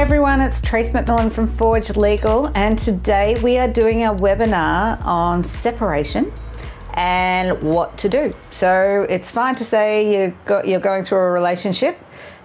everyone, it's Tracey McMillan from Forge Legal, and today we are doing a webinar on separation and what to do. So it's fine to say you're going through a relationship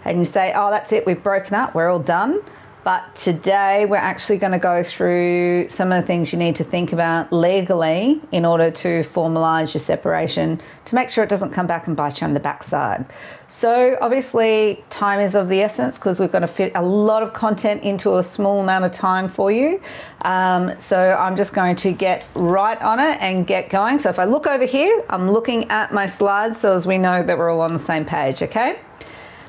and you say, oh, that's it, we've broken up, we're all done. But today we're actually going to go through some of the things you need to think about legally in order to formalise your separation to make sure it doesn't come back and bite you on the backside. So obviously time is of the essence because we've got to fit a lot of content into a small amount of time for you. So I'm just going to get right on it and get going. So if I look over here, I'm looking at my slides so as we know that we're all on the same page, okay?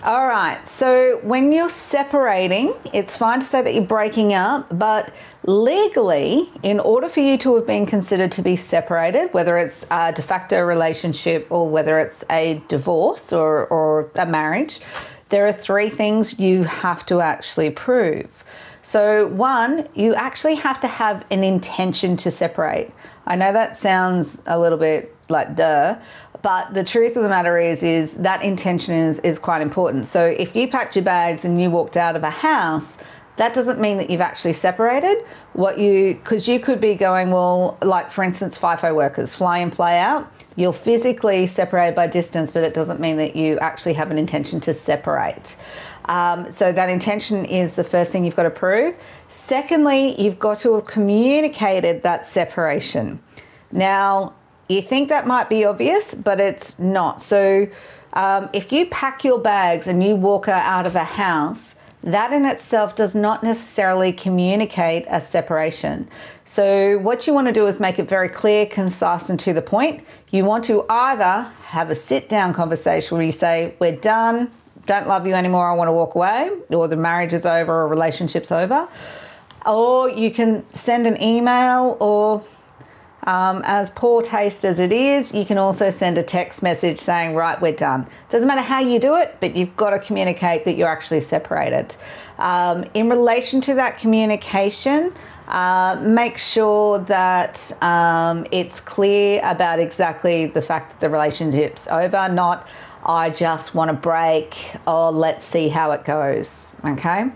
All right, so when you're separating, it's fine to say that you're breaking up, but legally, in order for you to have been considered to be separated, whether it's a de facto relationship or whether it's a divorce or a marriage, there are three things you have to actually prove. So one, you actually have to have an intention to separate. I know that sounds a little bit like duh, but the truth of the matter is that intention is quite important. So if you packed your bags and you walked out of a house, that doesn't mean that you've actually separated. Because you could be going, well, like for instance, FIFO workers, fly in, fly out. You're physically separated by distance, but it doesn't mean that you actually have an intention to separate. So that intention is the first thing you've got to prove. Secondly, you've got to have communicated that separation. Now, you think that might be obvious, but it's not. So if you pack your bags and you walk out of a house, that in itself does not necessarily communicate a separation. So what you want to do is make it very clear, concise, and to the point. You want to either have a sit-down conversation where you say, we're done, don't love you anymore, I want to walk away, or the marriage is over or relationship's over. Or you can send an email, or as poor taste as it is, you can also send a text message saying, right, we're done. Doesn't matter how you do it, but you've got to communicate that you're actually separated. In relation to that communication, make sure that it's clear about exactly the fact that the relationship's over, not I just want to break, or let's see how it goes, okay?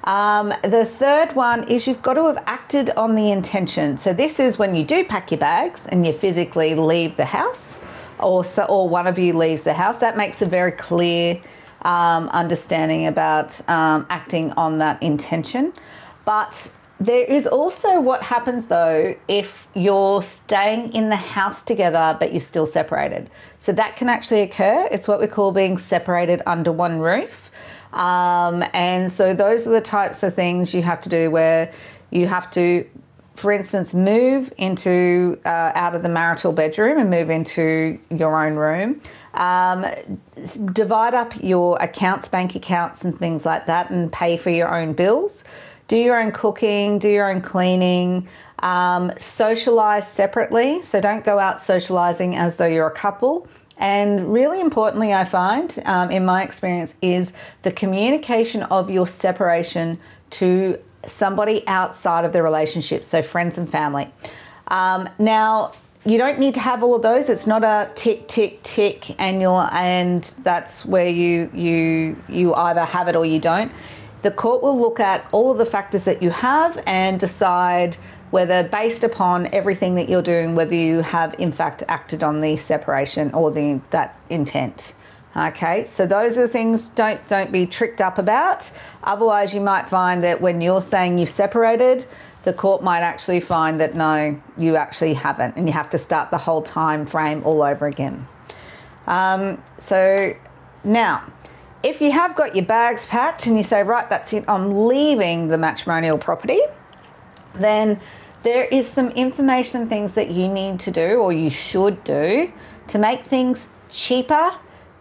The third one is you've got to have acted on the intention. So this is when you do pack your bags and you physically leave the house, or one of you leaves the house. That makes a very clear understanding about acting on that intention. But there is also what happens though if you're staying in the house together but you're still separated. So that can actually occur. It's what we call being separated under one roof. And so those are the types of things you have to do where you have to, for instance, move into out of the marital bedroom and move into your own room. Divide up your accounts, bank accounts and things like that, and pay for your own bills. Do your own cooking, do your own cleaning, socialise separately. So don't go out socialising as though you're a couple. And really importantly, I find, in my experience, is the communication of your separation to somebody outside of the relationship, so friends and family. Now, you don't need to have all of those. It's not a tick, tick, tick, and that's where you either have it or you don't. The court will look at all of the factors that you have and decide whether, based upon everything that you're doing, whether you have in fact acted on the separation or that intent. Okay, so those are the things don't be tricked up about. Otherwise, you might find that when you're saying you've separated, the court might actually find that no, you actually haven't, and you have to start the whole time frame all over again. So now, if you have got your bags packed and you say, right, that's it, I'm leaving the matrimonial property, then there is some information and things that you need to do, or you should do, to make things cheaper,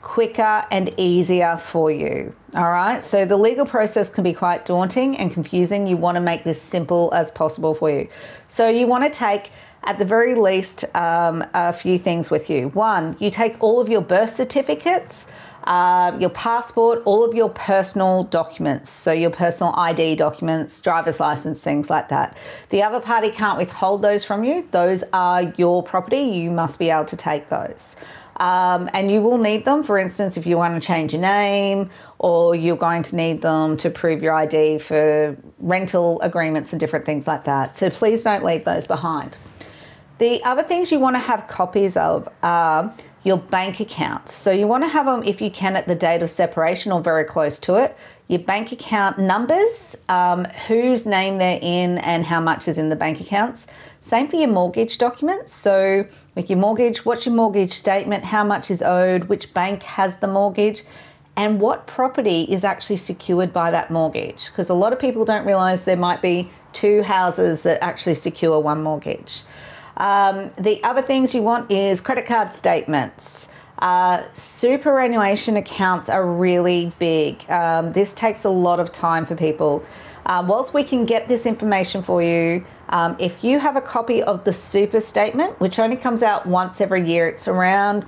quicker and easier for you. All right, so the legal process can be quite daunting and confusing. You want to make this simple as possible for you. So you want to take, at the very least, a few things with you. One, you take all of your birth certificates, your passport, all of your personal documents, so your personal ID documents, driver's license, things like that. The other party can't withhold those from you. Those are your property. You must be able to take those. And you will need them, for instance, if you want to change your name, or you're going to need them to prove your ID for rental agreements and different things like that. So please don't leave those behind. The other things you want to have copies of are your bank accounts. So you want to have them, if you can, at the date of separation or very close to it. Your bank account numbers, whose name they're in and how much is in the bank accounts. Same for your mortgage documents. So with your mortgage, what's your mortgage statement, how much is owed, which bank has the mortgage, and what property is actually secured by that mortgage. Because a lot of people don't realise there might be two houses that actually secure one mortgage. The other things you want is credit card statements. Superannuation accounts are really big. This takes a lot of time for people. Whilst we can get this information for you, if you have a copy of the super statement, which only comes out once every year, it's around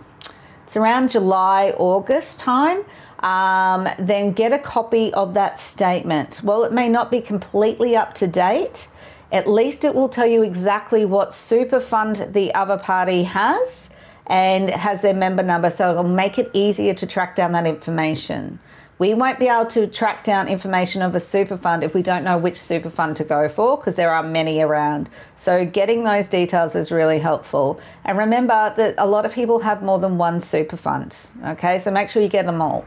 July, August time, then get a copy of that statement. While it may not be completely up to date, at least it will tell you exactly what super fund the other party has, and it has their member number, so it'll make it easier to track down that information. We won't be able to track down information of a super fund if we don't know which super fund to go for, because there are many around. So getting those details is really helpful. And remember that a lot of people have more than one super fund, okay? So make sure you get them all.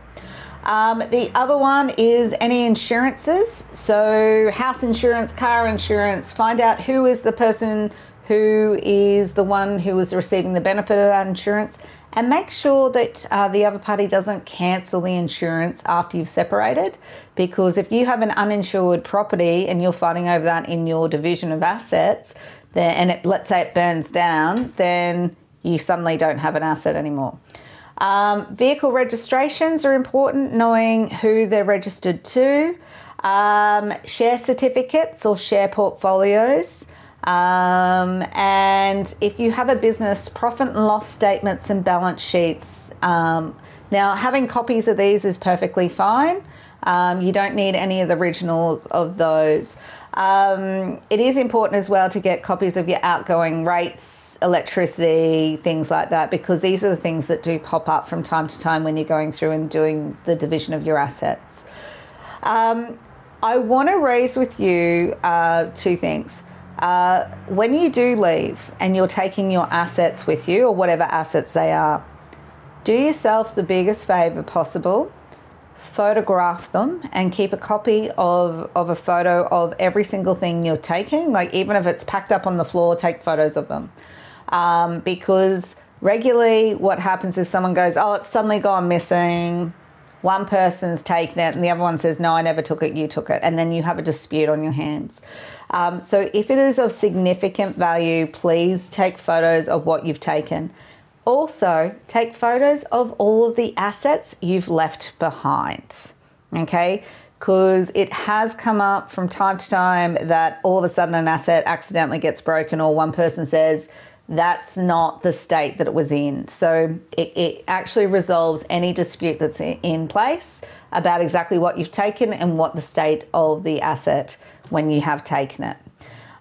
The other one is any insurances. So house insurance, car insurance, find out who is the person who is the one who is receiving the benefit of that insurance, and make sure that the other party doesn't cancel the insurance after you've separated, because if you have an uninsured property and you're fighting over that in your division of assets, then, and let's say it burns down, then you suddenly don't have an asset anymore. Vehicle registrations are important, knowing who they're registered to. Share certificates or share portfolios. And if you have a business, profit and loss statements and balance sheets. Now, having copies of these is perfectly fine. You don't need any of the originals of those. It is important as well to get copies of your outgoing rates, electricity, things like that, because these are the things that do pop up from time to time when you're going through and doing the division of your assets. I want to raise with you two things. When you do leave and you're taking your assets with you, or whatever assets they are, do yourself the biggest favour possible. Photograph them and keep a copy of a photo of every single thing you're taking. Like, even if it's packed up on the floor, take photos of them. Because regularly what happens is someone goes, oh, it's suddenly gone missing. One person's taken it and the other one says, no, I never took it, you took it. And then you have a dispute on your hands. So if it is of significant value, please take photos of what you've taken. Also, take photos of all of the assets you've left behind, okay? Because it has come up from time to time that all of a sudden an asset accidentally gets broken, or one person says, that's not the state that it was in. So it actually resolves any dispute that's in place about exactly what you've taken and what the state of the asset when you have taken it.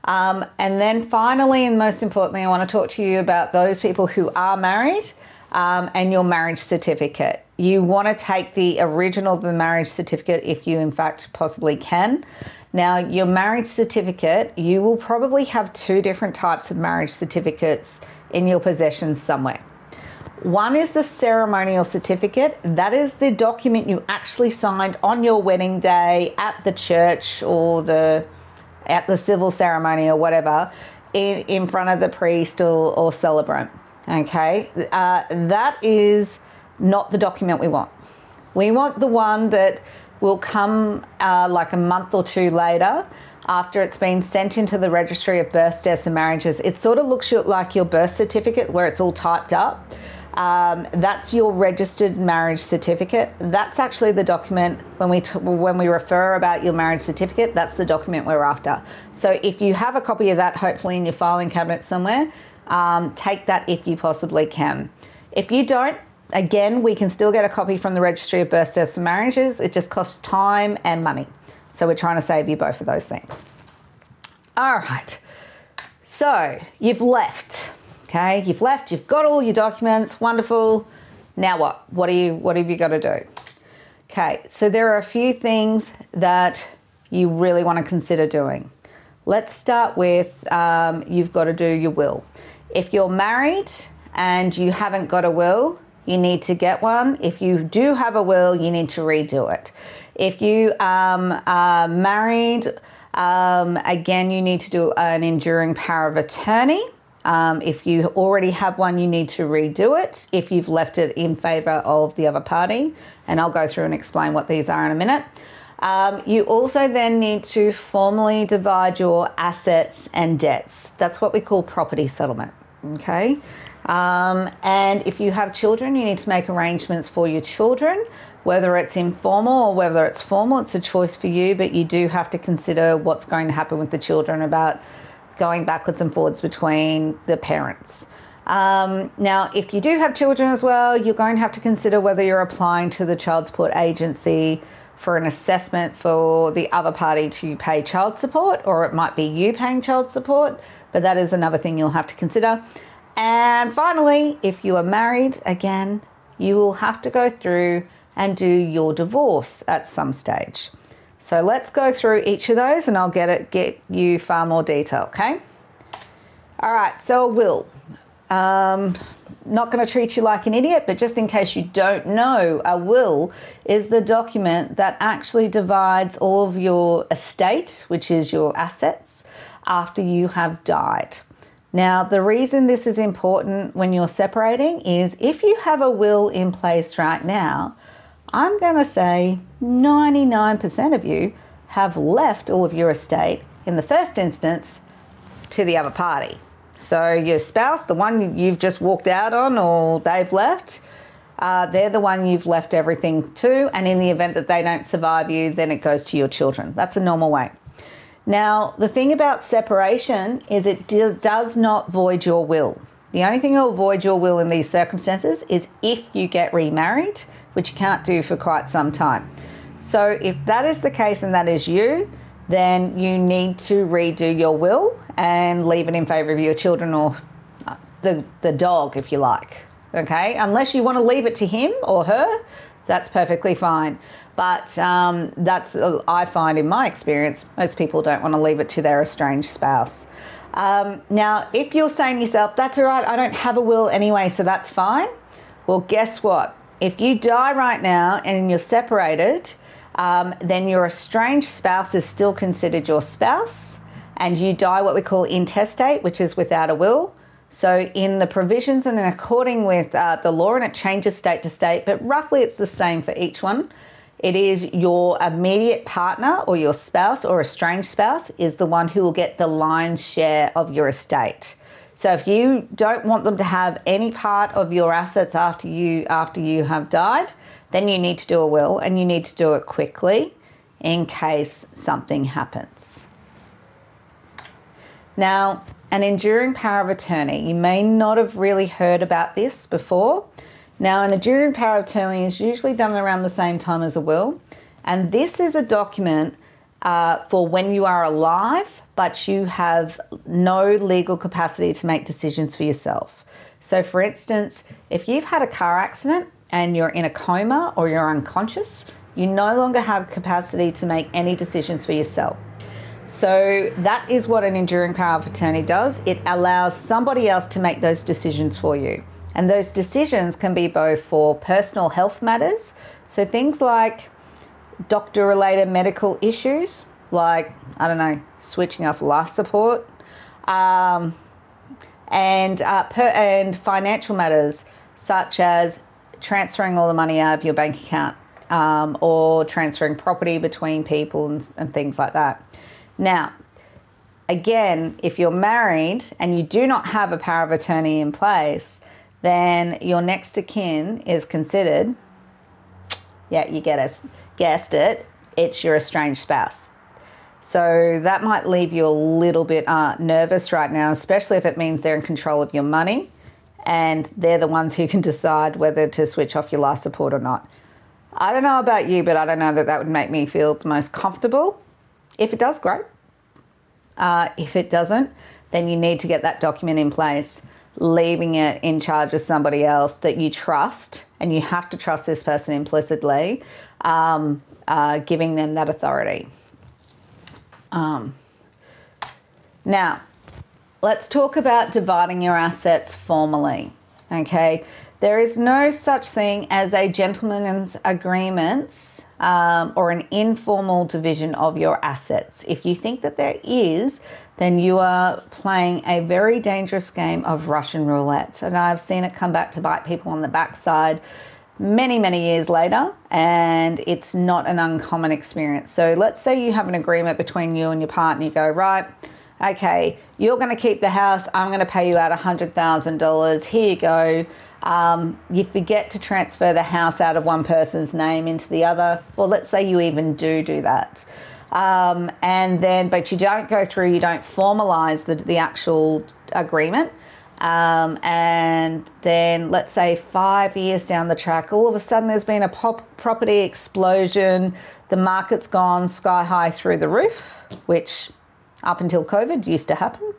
And then finally, and most importantly, I want to talk to you about those people who are married and your marriage certificate. You want to take the original of the marriage certificate if you in fact possibly can. Now, your marriage certificate, you will probably have two different types of marriage certificates in your possession somewhere. One is the ceremonial certificate. That is the document you actually signed on your wedding day at the church or at the civil ceremony or whatever, in front of the priest or celebrant, okay? That is not the document we want. We want the one that will come like a month or two later after it's been sent into the registry of births, deaths and marriages. It sort of looks like your birth certificate where it's all typed up. That's your registered marriage certificate. That's actually the document when we refer about your marriage certificate, that's the document we're after. So if you have a copy of that, hopefully in your filing cabinet somewhere, take that if you possibly can. If you don't, again, we can still get a copy from the registry of births, deaths and marriages. It just costs time and money. So we're trying to save you both of those things. All right. So you've left. Okay, you've left, you've got all your documents, wonderful. Now what? What have you got to do? Okay, so there are a few things that you really want to consider doing. Let's start with you've got to do your will. If you're married and you haven't got a will, you need to get one. If you do have a will, you need to redo it. If you are married, again, you need to do an enduring power of attorney. If you already have one, you need to redo it if you've left it in favour of the other party. And I'll go through and explain what these are in a minute. You also then need to formally divide your assets and debts. That's what we call property settlement, okay? And if you have children, you need to make arrangements for your children, whether it's informal or whether it's formal. It's a choice for you, but you do have to consider what's going to happen with the children about going backwards and forwards between the parents. Now, if you do have children as well, you're going to have to consider whether you're applying to the child support agency for an assessment for the other party to pay child support, or it might be you paying child support, but that is another thing you'll have to consider. And finally, if you are married, again, you will have to go through and do your divorce at some stage. So let's go through each of those and I'll get you far more detail, okay? All right, so a will. Not going to treat you like an idiot, but just in case you don't know, a will is the document that actually divides all of your estate, which is your assets, after you have died. Now, the reason this is important when you're separating is if you have a will in place right now, I'm going to say 99% of you have left all of your estate in the first instance to the other party. So your spouse, the one you've just walked out on or they've left, they're the one you've left everything to. And in the event that they don't survive you, then it goes to your children. That's a normal way. Now, the thing about separation is it does not void your will. The only thing that will void your will in these circumstances is if you get remarried, which you can't do for quite some time. So if that is the case and that is you, then you need to redo your will and leave it in favour of your children or the dog, if you like, okay? Unless you want to leave it to him or her, that's perfectly fine. But that's, I find in my experience, most people don't want to leave it to their estranged spouse. Now, if you're saying to yourself, that's all right, I don't have a will anyway, so that's fine. Well, guess what? If you die right now and you're separated, then your estranged spouse is still considered your spouse, and you die what we call intestate, which is without a will. So in the provisions and in according with the law, and it changes state to state, but roughly it's the same for each one, it is your immediate partner or your spouse or estranged spouse is the one who will get the lion's share of your estate. So if you don't want them to have any part of your assets after you have died, then you need to do a will, and you need to do it quickly in case something happens. Now, an enduring power of attorney. You may not have really heard about this before. Now, an enduring power of attorney is usually done around the same time as a will, and this is a document for when you are alive, but you have no legal capacity to make decisions for yourself. So for instance, if you've had a car accident and you're in a coma or you're unconscious, you no longer have capacity to make any decisions for yourself. So that is what an enduring power of attorney does. It allows somebody else to make those decisions for you. And those decisions can be both for personal health matters, so things like doctor-related medical issues, like, I don't know, switching off life support, and financial matters, such as transferring all the money out of your bank account, or transferring property between people and things like that. Now, again, if you're married and you do not have a power of attorney in place, then your next of kin is considered, yeah, you guessed it, it's your estranged spouse. So that might leave you a little bit nervous right now, especially if it means they're in control of your money and they're the ones who can decide whether to switch off your life support or not. I don't know about you, but I don't know that that would make me feel the most comfortable. If it does, great. If it doesn't, then you need to get that document in place. leaving it in charge of somebody else that you trust, and you have to trust this person implicitly, giving them that authority. Now, let's talk about dividing your assets formally, okay? There is no such thing as a gentleman's agreement or an informal division of your assets. If you think that there is, then you are playing a very dangerous game of Russian roulette. And I've seen it come back to bite people on the backside many, many years later, and it's not an uncommon experience. So let's say you have an agreement between you and your partner. You go, right, okay, you're going to keep the house. I'm going to pay you out $100,000. Here you go. You forget to transfer the house out of one person's name into the other. Or let's say you even do that. But you don't go through, you don't formalize the actual agreement. And then let's say 5 years down the track, all of a sudden there's been a property explosion. The market's gone sky high through the roof, which up until COVID used to happen.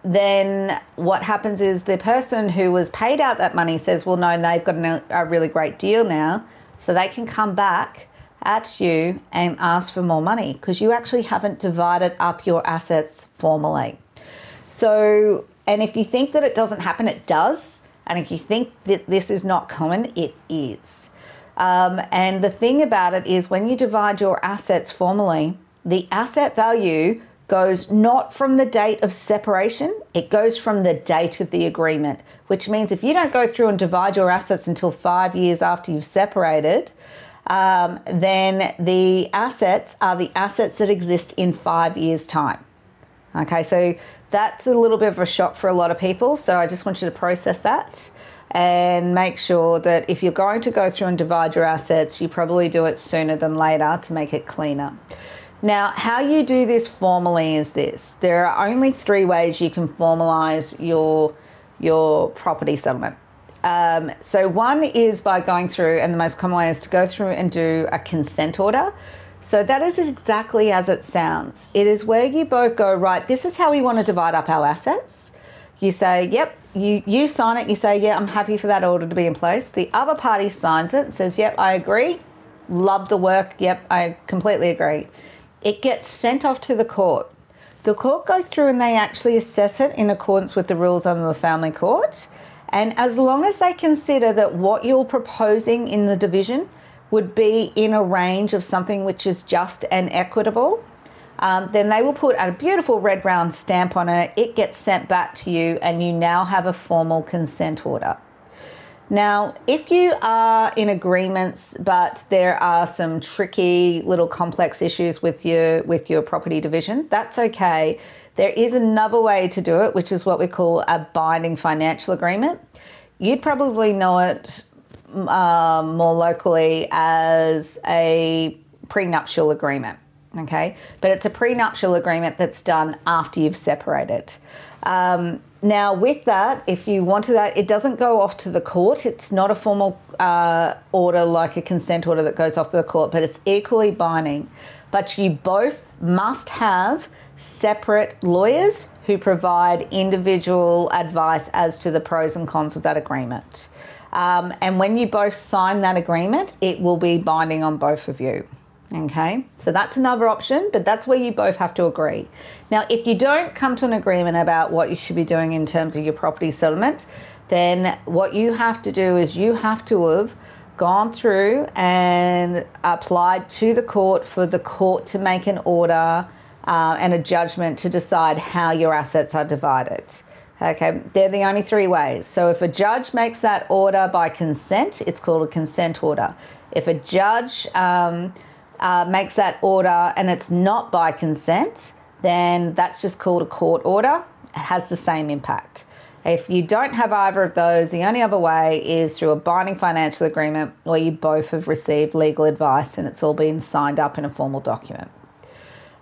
Then what happens is the person who was paid out that money says, well, no, they've got a really great deal now. So they can come back at you and ask for more money because you actually haven't divided up your assets formally. So, and if you think that it doesn't happen, it does. And if you think that this is not common, it is. And the thing about it is when you divide your assets formally, the asset value goes not from the date of separation, it goes from the date of the agreement, which means if you don't go through and divide your assets until 5 years after you've separated, then the assets are the assets that exist in 5 years' time. Okay, so that's a little bit of a shock for a lot of people. So I just want you to process that and make sure that if you're going to go through and divide your assets, you probably do it sooner than later to make it cleaner. Now, how you do this formally is this. There are only 3 ways you can formalize your property settlement. So one is by going through, and the most common way is to go through and do a consent order. So that is exactly as it sounds. It is where you both go, right, this is how we want to divide up our assets. You say, yep, you sign it. You say, yeah, I'm happy for that order to be in place. The other party signs it, says, yep, I agree. Love the work. Yep, I completely agree. It gets sent off to the court. The court go through and they actually assess it in accordance with the rules under the family court. And as long as they consider that what you're proposing in the division would be in a range of something which is just and equitable, then they will put a beautiful red round stamp on it. It gets sent back to you and you now have a formal consent order. Now, if you are in agreements, but there are some tricky little complex issues with your property division, that's okay. There is another way to do it, which is what we call a binding financial agreement. You'd probably know it more locally as a prenuptial agreement, okay? But it's a prenuptial agreement that's done after you've separated. Now, with that, if you wanted that, it doesn't go off to the court. It's not a formal order like a consent order that goes off to the court, but it's equally binding. But you both must have separate lawyers who provide individual advice as to the pros and cons of that agreement. And when you both sign that agreement, it will be binding on both of you. Okay, so that's another option, but that's where you both have to agree. Now, if you don't come to an agreement about what you should be doing in terms of your property settlement, then what you have to do is you have to have gone through and applied to the court for the court to make an order and a judgment to decide how your assets are divided. Okay, they're the only 3 ways. So if a judge makes that order by consent, it's called a consent order. If a judge makes that order and it's not by consent, then that's just called a court order. It has the same impact. If you don't have either of those, the only other way is through a binding financial agreement where you both have received legal advice and it's all been signed up in a formal document.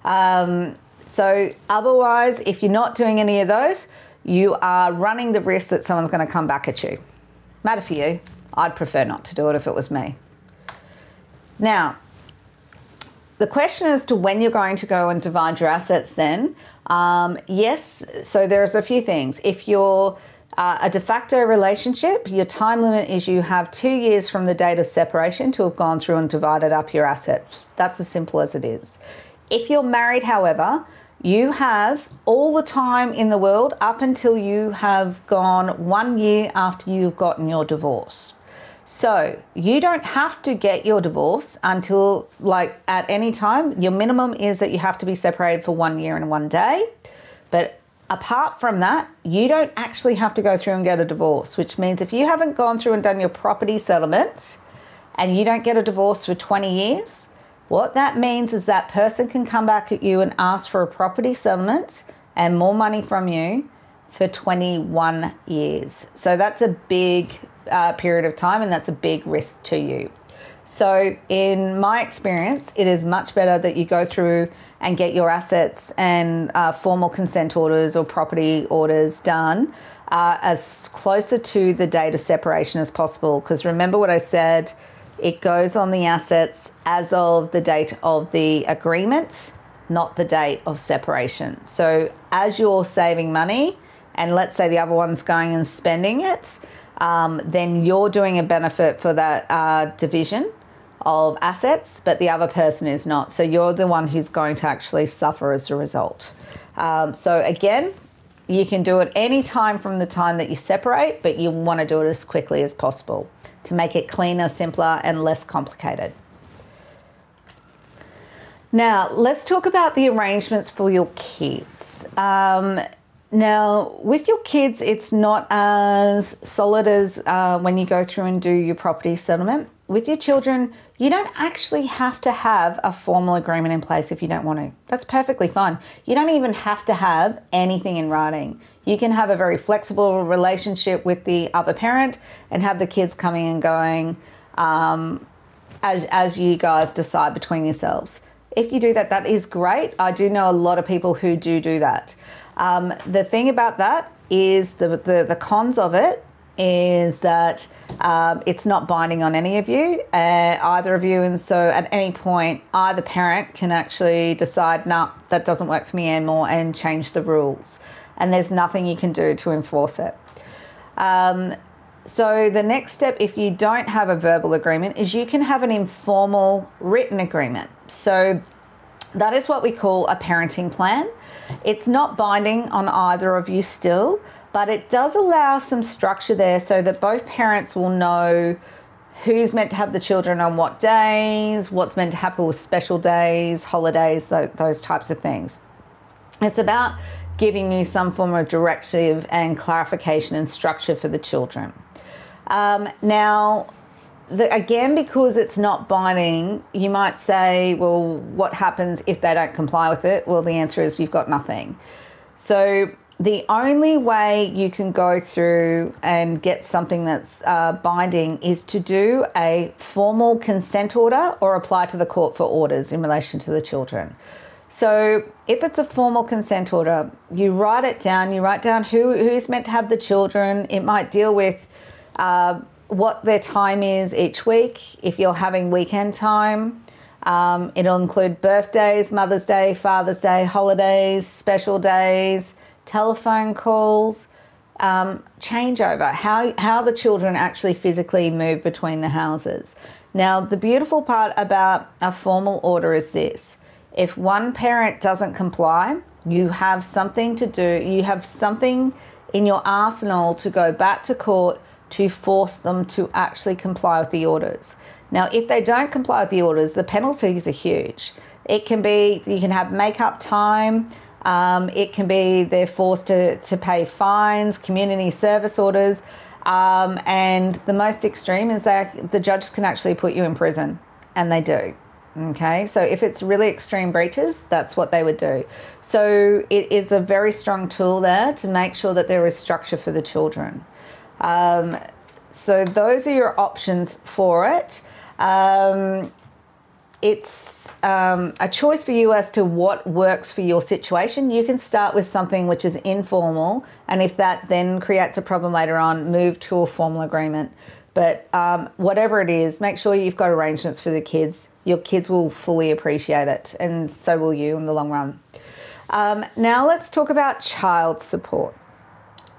So otherwise, if you're not doing any of those, you are running the risk that someone's going to come back at you. Matter for you. I'd prefer not to do it if it was me. Now, the question as to when you're going to go and divide your assets then, Yes, so there's a few things. If you're a de facto relationship, your time limit is you have 2 years from the date of separation to have gone through and divided up your assets. That's as simple as it is. If you're married, however, you have all the time in the world up until you have gone 1 year after you've gotten your divorce. So you don't have to get your divorce until, like, at any time. Your minimum is that you have to be separated for 1 year and 1 day. But apart from that, you don't actually have to go through and get a divorce, which means if you haven't gone through and done your property settlement and you don't get a divorce for 20 years, what that means is that person can come back at you and ask for a property settlement and more money from you for 21 years. So that's a big period of time, and that's a big risk to you. So in my experience, it is much better that you go through and get your assets and formal consent orders or property orders done as closer to the date of separation as possible. Because remember what I said, it goes on the assets as of the date of the agreement, not the date of separation. So as you're saving money, and let's say the other one's going and spending it, then you're doing a benefit for that division of assets, but the other person is not. So you're the one who's going to actually suffer as a result. So again, you can do it any time from the time that you separate, but you want to do it as quickly as possible to make it cleaner, simpler, and less complicated. Now, let's talk about the arrangements for your kids. Now, with your kids, it's not as solid as when you go through and do your property settlement. With your children, you don't actually have to have a formal agreement in place if you don't want to. That's perfectly fine. You don't even have to have anything in writing. You can have a very flexible relationship with the other parent and have the kids coming and going as you guys decide between yourselves. If you do that, that is great. I do know a lot of people who do that. The thing about that is the cons of it is that it's not binding on any of you, either of you, and so at any point either parent can actually decide, no, that doesn't work for me anymore, and change the rules, and there's nothing you can do to enforce it. So the next step, if you don't have a verbal agreement, is you can have an informal written agreement. So that is what we call a parenting plan. It's not binding on either of you still, but it does allow some structure there so that both parents will know who's meant to have the children on what days, what's meant to happen with special days, holidays, those types of things. It's about giving you some form of directive and clarification and structure for the children. Now, again, because it's not binding, you might say, well, what happens if they don't comply with it? Well, the answer is you've got nothing. So the only way you can go through and get something that's binding is to do a formal consent order or apply to the court for orders in relation to the children. So if it's a formal consent order, you write it down. You write down who's meant to have the children. It might deal with what their time is each week. If you're having weekend time, it'll include birthdays, Mother's Day, Father's Day, holidays, special days, telephone calls, changeover, how the children actually physically move between the houses. Now, the beautiful part about a formal order is this. If one parent doesn't comply, you have something to do. You have something in your arsenal to go back to court to force them to actually comply with the orders. Now, if they don't comply with the orders, the penalties are huge. It can be, you can have make-up time. It can be they're forced to pay fines, community service orders, and the most extreme is that the judges can actually put you in prison, and they do. Okay, so if it's really extreme breaches, that's what they would do. So it is a very strong tool there to make sure that there is structure for the children. So those are your options for it. It's a choice for you as to what works for your situation. You can start with something which is informal, and if that then creates a problem later on, move to a formal agreement. But whatever it is, make sure you've got arrangements for the kids. Your kids will fully appreciate it, and so will you in the long run. Now let's talk about child support.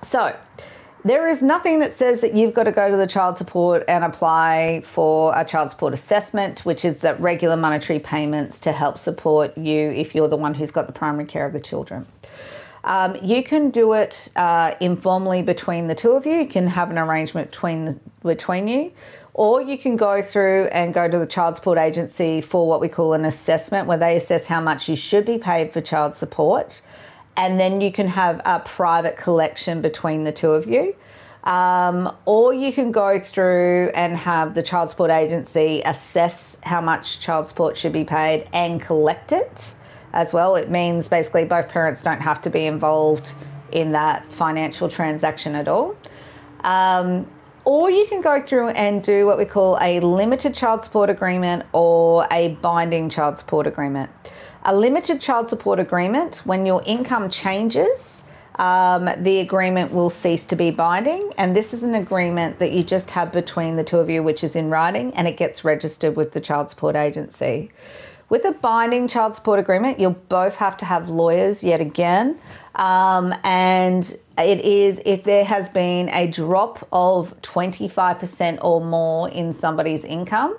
So there is nothing that says that you've got to go to the child support and apply for a child support assessment, which is that regular monetary payments to help support you if you're the one who's got the primary care of the children. You can do it informally between the two of you. You can have an arrangement between you, or you can go through and go to the child support agency for what we call an assessment, where they assess how much you should be paid for child support. And then you can have a private collection between the two of you. Or you can go through and have the child support agency assess how much child support should be paid and collect it as well. It means basically both parents don't have to be involved in that financial transaction at all. Or you can go through and do what we call a limited child support agreement or a binding child support agreement. A limited child support agreement, when your income changes, the agreement will cease to be binding. And this is an agreement that you just have between the two of you, which is in writing, and it gets registered with the child support agency. With a binding child support agreement, you'll both have to have lawyers yet again. And it is if there has been a drop of 25% or more in somebody's income,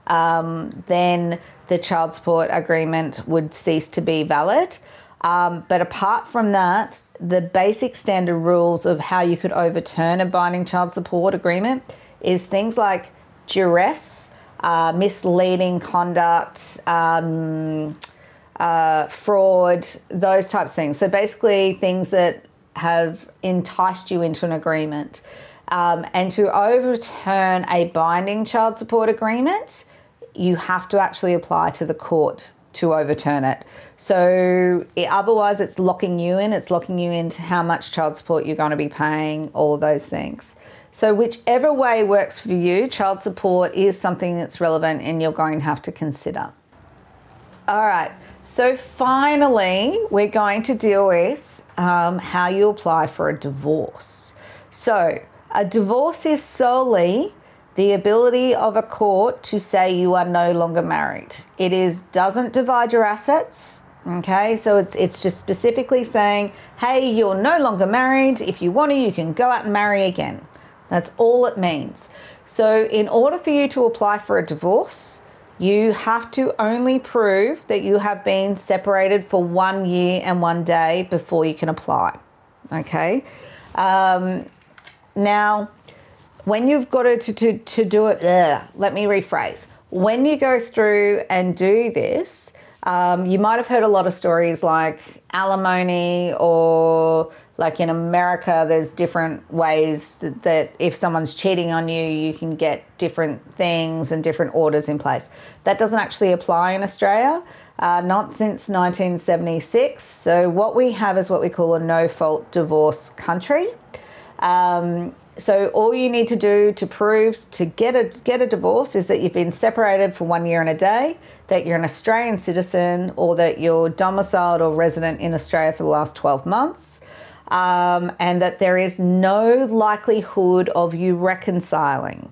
then the child support agreement would cease to be valid. But apart from that, the basic standard rules of how you could overturn a binding child support agreement is things like duress, misleading conduct, fraud, those types of things. So basically things that have enticed you into an agreement. And to overturn a binding child support agreement, you have to actually apply to the court to overturn it. So otherwise it's locking you in. It's locking you into how much child support you're going to be paying, all of those things. So whichever way works for you, child support is something that's relevant and you're going to have to consider. All right, so finally, we're going to deal with how you apply for a divorce. So a divorce is solely the ability of a court to say you are no longer married. Doesn't divide your assets, okay? So it's just specifically saying, hey, you're no longer married. If you want to, you can go out and marry again. That's all it means. So in order for you to apply for a divorce, you have to only prove that you have been separated for 1 year and 1 day before you can apply, okay? Now, when you've got to do it, let me rephrase. When you go through and do this, you might have heard a lot of stories like alimony, or like in America, there's different ways that if someone's cheating on you, you can get different things and different orders in place. That doesn't actually apply in Australia, not since 1976. So what we have is what we call a no-fault divorce country. So all you need to do to prove to get a divorce is that you've been separated for 1 year and a day, that you're an Australian citizen, or that you're domiciled or resident in Australia for the last 12 months, and that there is no likelihood of you reconciling.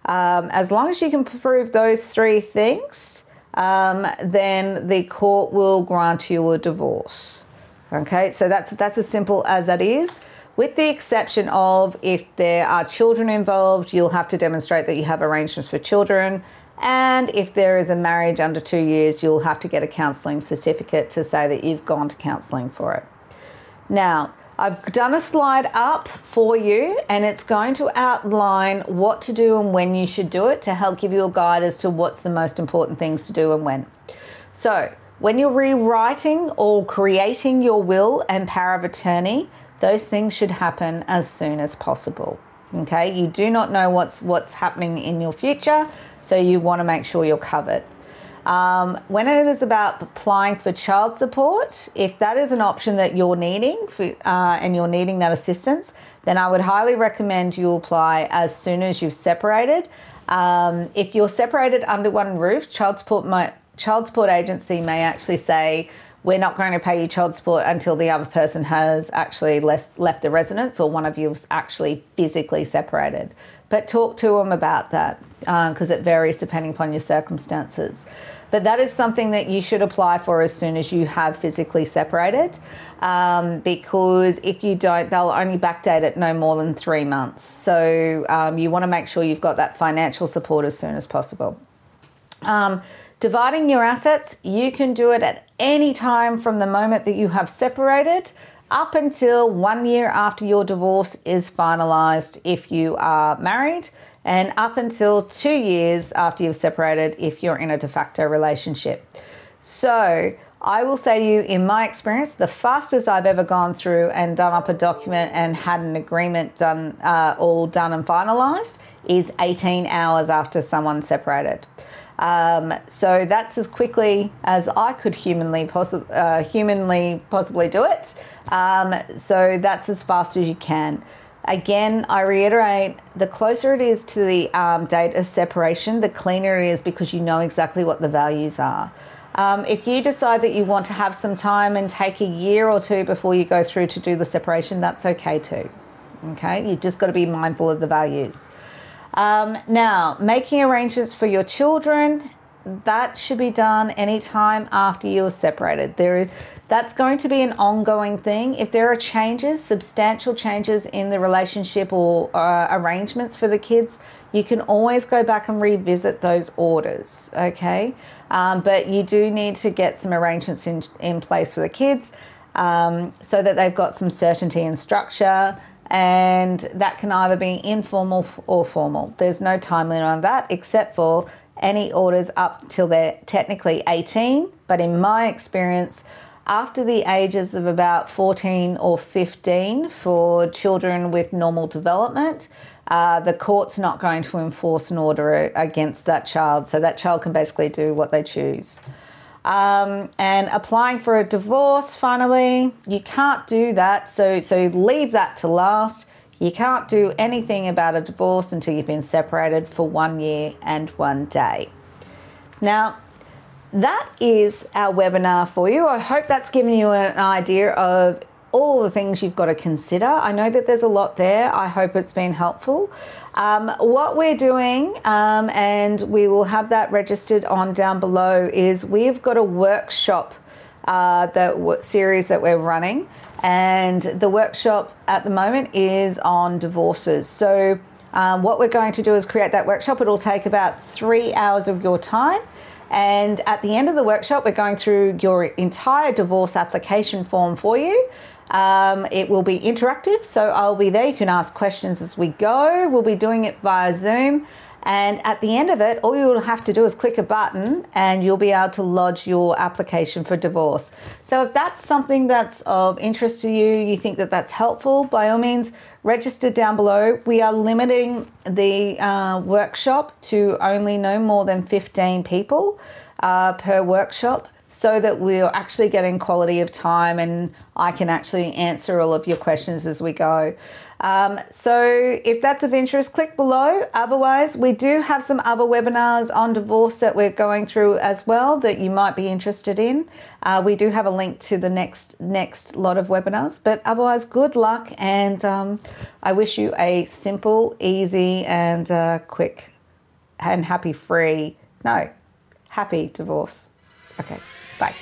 As long as you can prove those three things, then the court will grant you a divorce. Okay, so that's as simple as that is. With the exception of if there are children involved, you'll have to demonstrate that you have arrangements for children. And if there is a marriage under 2 years, you'll have to get a counselling certificate to say that you've gone to counselling for it. Now, I've done a slide up for you, and it's going to outline what to do and when you should do it to help give you a guide as to what's the most important things to do and when. So, when you're rewriting or creating your will and power of attorney, those things should happen as soon as possible. Okay, you do not know what's happening in your future, so you want to make sure you're covered. When it is about applying for child support, if that is an option that you're needing and you're needing that assistance, then I would highly recommend you apply as soon as you've separated. If you're separated under one roof, child support agency may actually say, we're not going to pay you child support until the other person has actually left the residence, or one of you is actually physically separated. But talk to them about that because it varies depending upon your circumstances. But that is something that you should apply for as soon as you have physically separated, because if you don't, they'll only backdate it no more than 3 months. So you want to make sure you've got that financial support as soon as possible. Dividing your assets, you can do it at any time from the moment that you have separated up until 1 year after your divorce is finalized if you are married, and up until 2 years after you've separated if you're in a de facto relationship. So I will say to you, in my experience, the fastest I've ever gone through and done up a document and had an agreement done, all done and finalized, is 18 hours after someone separated. So that's as quickly as I could humanly possibly do it. So that's as fast as you can. Again, I reiterate, the closer it is to the date of separation, the cleaner it is, because you know exactly what the values are. If you decide that you want to have some time and take a year or two before you go through to do the separation, that's okay too. Okay, you've just got to be mindful of the values. Now, making arrangements for your children, that should be done anytime after you're separated. That's going to be an ongoing thing. If there are changes, substantial changes in the relationship or arrangements for the kids, you can always go back and revisit those orders, okay? But you do need to get some arrangements in place for the kids, so that they've got some certainty and structure, and that can either be informal or formal. There's no time limit on that, except for any orders up till they're technically 18. But in my experience, after the ages of about 14 or 15 for children with normal development, the court's not going to enforce an order against that child. So that child can basically do what they choose. And applying for a divorce, finally, you can't do that. So leave that to last. You can't do anything about a divorce until you've been separated for 1 year and 1 day. Now, that is our webinar for you. I hope that's given you an idea of all the things you've got to consider. I know that there's a lot there. I hope it's been helpful. What we're doing, and we will have that registered on down below, is we've got a workshop series that we're running, and the workshop at the moment is on divorces. So what we're going to do is create that workshop. It'll take about 3 hours of your time. And at the end of the workshop, we're going through your entire divorce application form for you. It will be interactive, so I'll be there. You can ask questions as we go. We'll be doing it via Zoom. And at the end of it, all you'll have to do is click a button and you'll be able to lodge your application for divorce. So if that's something that's of interest to you, you think that that's helpful, by all means, register down below. We are limiting the workshop to only no more than 15 people per workshop, so that we're actually getting quality of time and I can actually answer all of your questions as we go. So if that's of interest, click below. Otherwise, we do have some other webinars on divorce that we're going through as well that you might be interested in. We do have a link to the next lot of webinars, but otherwise, good luck, and I wish you a simple, easy, and quick and happy divorce. Okay, bye.